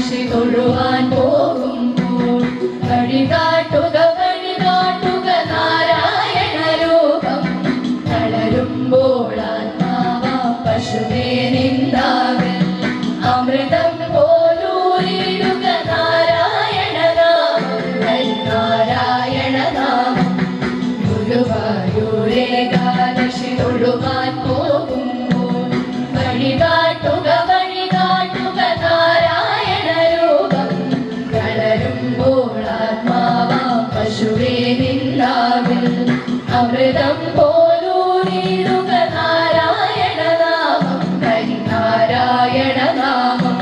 ഏകാദശി തൊഴുവാൻ പോകുമ്പോൾ വഴികാട്ടുക നാരായണ രൂപം. തളരുമ്പോൾ ആത്മാവാം പശുവേ നിന്ദാകൽ അമൃതം പോലൂരിടുക നാരായണ നാമം. നാരായണ നാമം. ഗുരുവായൂരേകാദശി തൊഴുവാൻ പോകുമ്പോൾ വഴികാട്ടുക നാരായണ രൂപം. തളരുമ്പോൾ ആത്മാവാം പശുവേ നിന്ദാവിൽ അമൃതം പോലൂരിടുക നാരായണ നാമം. ഹരിനാരായണ നാമം.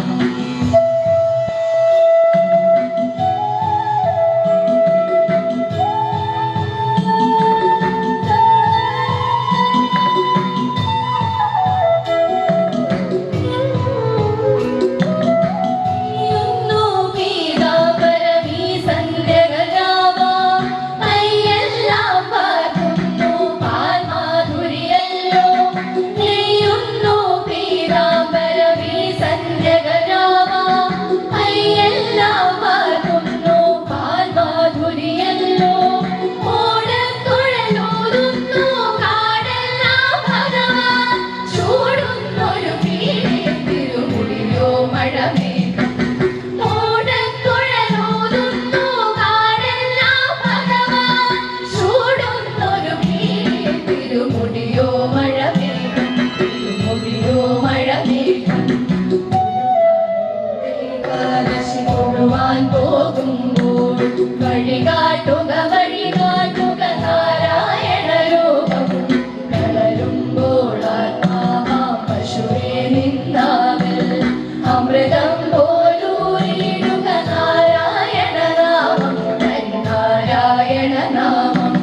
പോകുമ്പോൾ വഴികാട്ടുക നാരായണ രൂപം. തളരുമ്പോൾ ആത്മാവാം പശുവേ നിന്ദാവിൽ അമൃതം പോലൂരിടുക നാരായണ നാമം. ഹരിനാരായണ നാമം.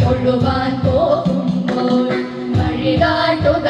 തൊഴുവാൻ പോകുമ്പോൾ വഴികാട്ടുക